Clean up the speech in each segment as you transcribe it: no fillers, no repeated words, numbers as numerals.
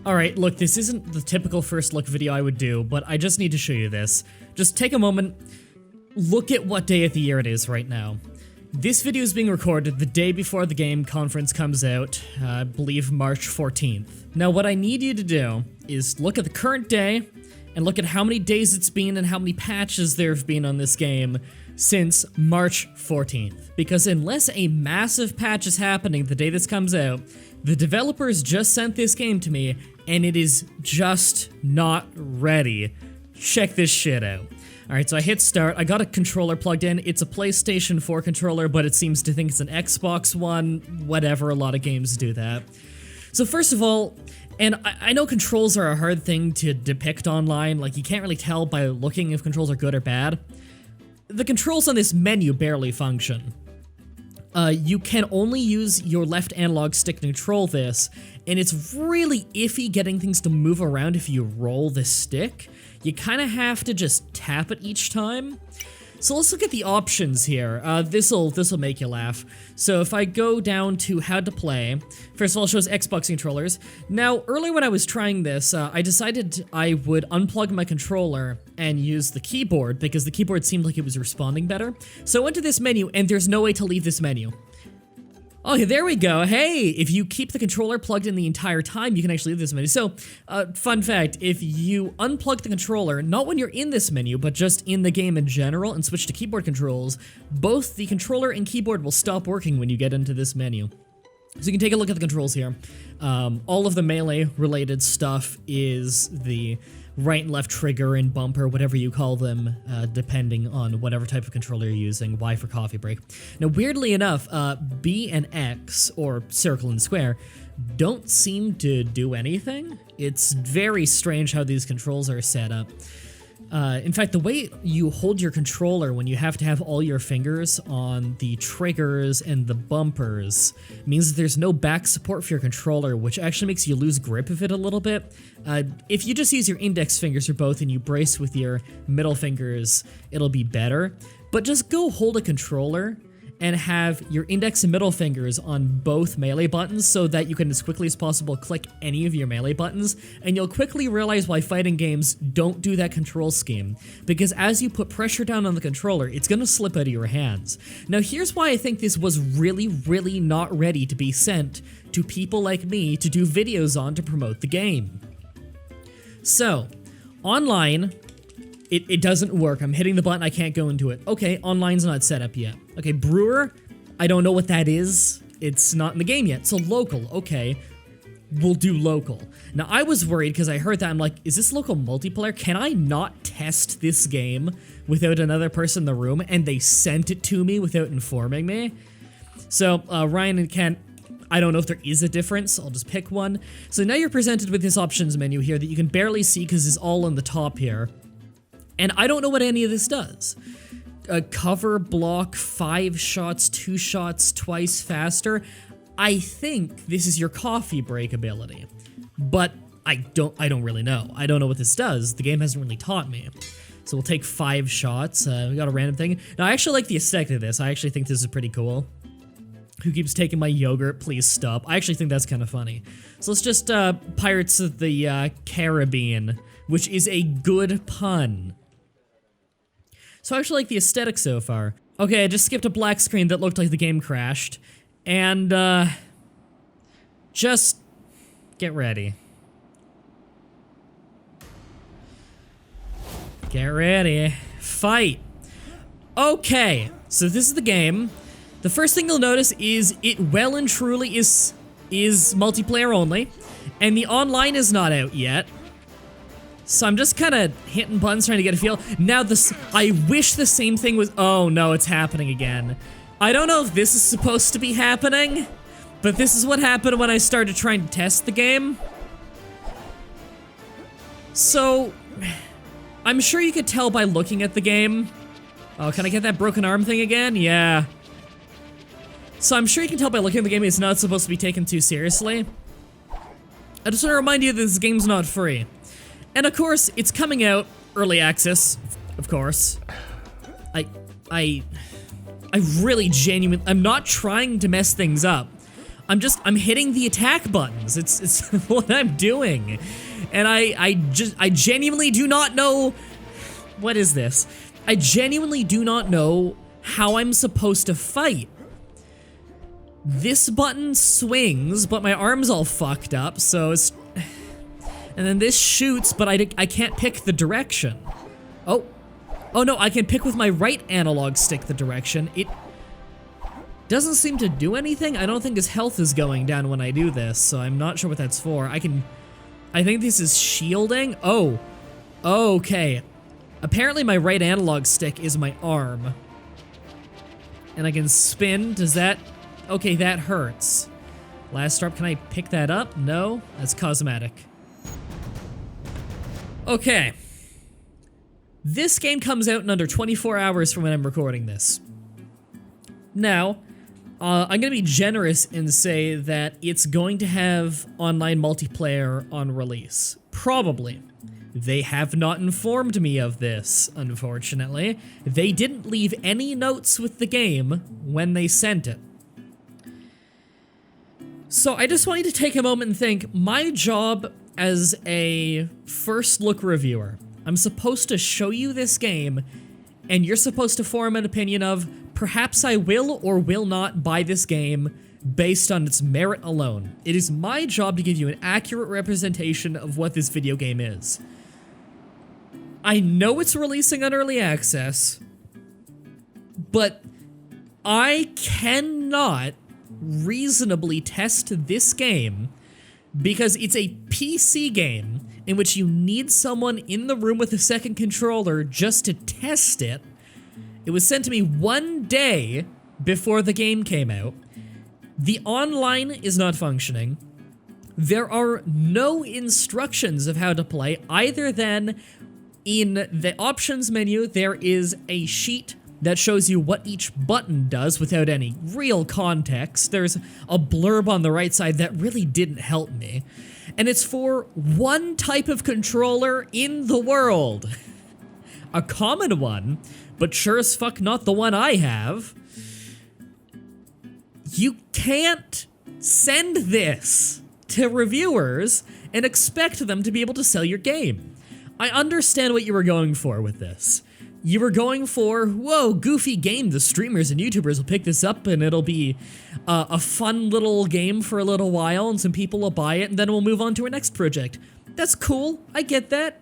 Alright, look, this isn't the typical first look video I would do, but I just need to show you this. Just take a moment, look at what day of the year it is right now. This video is being recorded the day before the game Conference comes out, I believe March 14th. Now what I need you to do is look at the current day, and look at how many days it's been and how many patches there have been on this game since March 14th. Because unless a massive patch is happening the day this comes out, the developers just sent this game to me, and it is just not ready. Check this shit out. Alright, so I hit start, I got a controller plugged in, it's a PlayStation 4 controller, but it seems to think it's an Xbox One, whatever, a lot of games do that. So first of all, and I know controls are a hard thing to depict online, like you can't really tell by looking if controls are good or bad. The controls on this menu barely function. You can only use your left analog stick to control this, and it's really iffy getting things to move around if you roll the stick. You kind of have to just tap it each time. So let's look at the options here. This'll make you laugh. So if I go down to how to play, first of all it shows Xbox controllers. Now earlier when I was trying this, I decided I would unplug my controller and use the keyboard because the keyboard seemed like it was responding better. So I went to this menu and there's no way to leave this menu. Okay, there we go. Hey, if you keep the controller plugged in the entire time, you can actually leave this menu. So, fun fact, if you unplug the controller, not when you're in this menu, but just in the game in general, and switch to keyboard controls, both the controller and keyboard will stop working when you get into this menu. So you can take a look at the controls here. All of the melee-related stuff is the right and left trigger and bumper, whatever you call them, depending on whatever type of controller you're using. Y for coffee break. Now, weirdly enough, B and X, or circle and square, don't seem to do anything. It's very strange how these controls are set up. In fact, the way you hold your controller when you have to have all your fingers on the triggers and the bumpers means that there's no back support for your controller, which actually makes you lose grip of it a little bit. If you just use your index fingers for both and you brace with your middle fingers, it'll be better. But just go hold a controller and have your index and middle fingers on both melee buttons so that you can as quickly as possible click any of your melee buttons, and you'll quickly realize why fighting games don't do that control scheme, because as you put pressure down on the controller, it's gonna slip out of your hands. Now here's why I think this was really not ready to be sent to people like me to do videos on to promote the game. So, online, it doesn't work. I'm hitting the button, I can't go into it. Okay, online's not set up yet. Okay, brewer, I don't know what that is. It's not in the game yet. So local, okay, we'll do local. Now I was worried because I heard that, I'm like, is this local multiplayer? Can I not test this game without another person in the room? And they sent it to me without informing me. So Ryan and Kent, I don't know if there is a difference, I'll just pick one. So now you're presented with this options menu here that you can barely see because it's all on the top here. And I don't know what any of this does. Cover, block, 5 shots, 2 shots, twice faster. I think this is your coffee break ability, but I don't really know. I don't know what this does. The game hasn't really taught me. So we'll take 5 shots. We got a random thing. Now I actually like the aesthetic of this. I actually think this is pretty cool. Who keeps taking my yogurt? Please stop. I actually think that's kind of funny. So let's just Pirates of the Caribbean, which is a good pun. So I actually like the aesthetic so far. Okay, I just skipped a black screen that looked like the game crashed. And, just get ready. Get ready. Fight. Okay, so this is the game. The first thing you'll notice is it well and truly is multiplayer only. And the online is not out yet. So I'm just kind of hitting buttons trying to get a feel. Now I wish the same thing was, oh no, it's happening again. I don't know if this is supposed to be happening, but this is what happened when I started trying to test the game. So, I'm sure you could tell by looking at the game. Oh, can I get that broken arm thing again? Yeah. So I'm sure you can tell by looking at the game it's not supposed to be taken too seriously. I just want to remind you that this game's not free. And of course, it's coming out early access, of course. I really genuinely, I'm not trying to mess things up. I'm hitting the attack buttons. It's what I'm doing. And I genuinely do not know, what is this? I genuinely do not know how I'm supposed to fight. This button swings, but my arm's all fucked up, so it's... And then this shoots, but I can't pick the direction. Oh. Oh no, I can pick with my right analog stick the direction. It doesn't seem to do anything. I don't think his health is going down when I do this, so I'm not sure what that's for. I think this is shielding. Oh. Okay. Apparently my right analog stick is my arm. And I can spin. Does that... Okay, that hurts. Last drop, can I pick that up? No, that's cosmetic. Okay. This game comes out in under 24 hours from when I'm recording this. Now, I'm gonna be generous and say that it's going to have online multiplayer on release. Probably. They have not informed me of this, unfortunately. They didn't leave any notes with the game when they sent it. So I just want you to take a moment and think, my job as a first look reviewer, I'm supposed to show you this game, and you're supposed to form an opinion of, perhaps I will or will not buy this game based on its merit alone. It is my job to give you an accurate representation of what this video game is. I know it's releasing on early access, but I cannot reasonably test this game because it's a PC game in which you need someone in the room with a second controller just to test it. It was sent to me one day before the game came out. The online is not functioning. There are no instructions of how to play, other than in the options menu, there is a sheet that shows you what each button does without any real context. There's a blurb on the right side that really didn't help me. And it's for one type of controller in the world. A common one, but sure as fuck not the one I have. You can't send this to reviewers and expect them to be able to sell your game. I understand what you were going for with this. You were going for, whoa, goofy game, the streamers and YouTubers will pick this up and it'll be a fun little game for a little while and some people will buy it and then we'll move on to our next project. That's cool, I get that.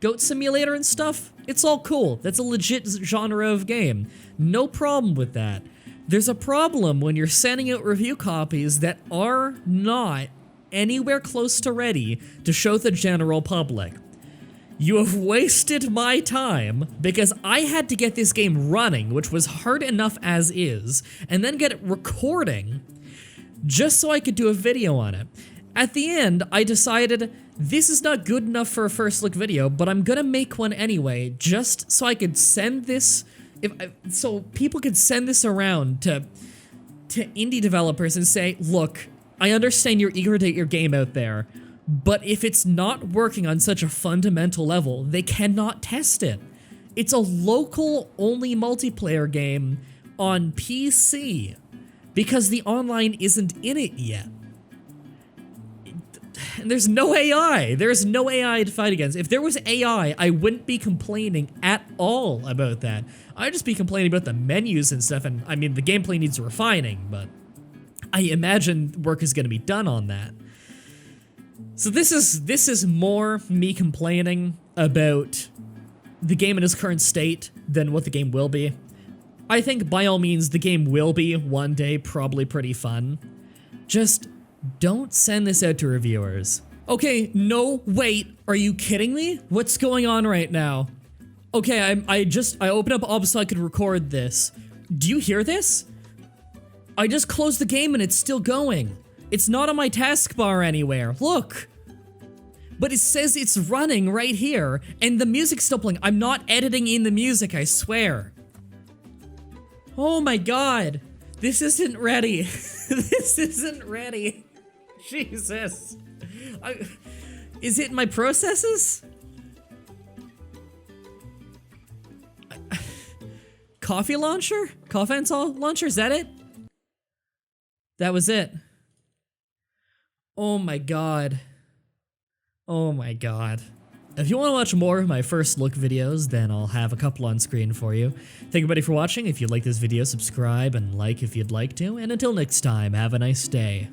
Goat Simulator and stuff, it's all cool. That's a legit genre of game. No problem with that. There's a problem when you're sending out review copies that are not anywhere close to ready to show the general public. You have wasted my time because I had to get this game running, which was hard enough as is, and then get it recording just so I could do a video on it. At the end, I decided this is not good enough for a first look video, but I'm gonna make one anyway, just so I could send this, so people could send this around to indie developers and say, look, I understand you're eager to get your game out there, but if it's not working on such a fundamental level, they cannot test it. It's a local-only multiplayer game on PC, because the online isn't in it yet. And there's no AI. There's no AI to fight against. If there was AI, I wouldn't be complaining at all about that. I'd just be complaining about the menus and stuff, and I mean, the gameplay needs refining, but I imagine work is gonna be done on that. So this is more me complaining about the game in its current state than what the game will be. I think by all means the game will be one day probably pretty fun. Just don't send this out to reviewers. Okay, no, wait, are you kidding me? What's going on right now? Okay, I opened up OBS so I could record this. Do you hear this? I just closed the game and it's still going. It's not on my taskbar anywhere, look. But it says it's running right here, and the music's still playing. I'm not editing in the music, I swear. Oh my god. This isn't ready. This isn't ready. Jesus. Is it my processes? Coffee launcher? Coffence launcher, is that it? That was it. Oh my god. Oh my god. If you want to watch more of my first look videos, then I'll have a couple on screen for you. Thank you everybody for watching. If you like this video, subscribe and like if you'd like to. And until next time, have a nice day.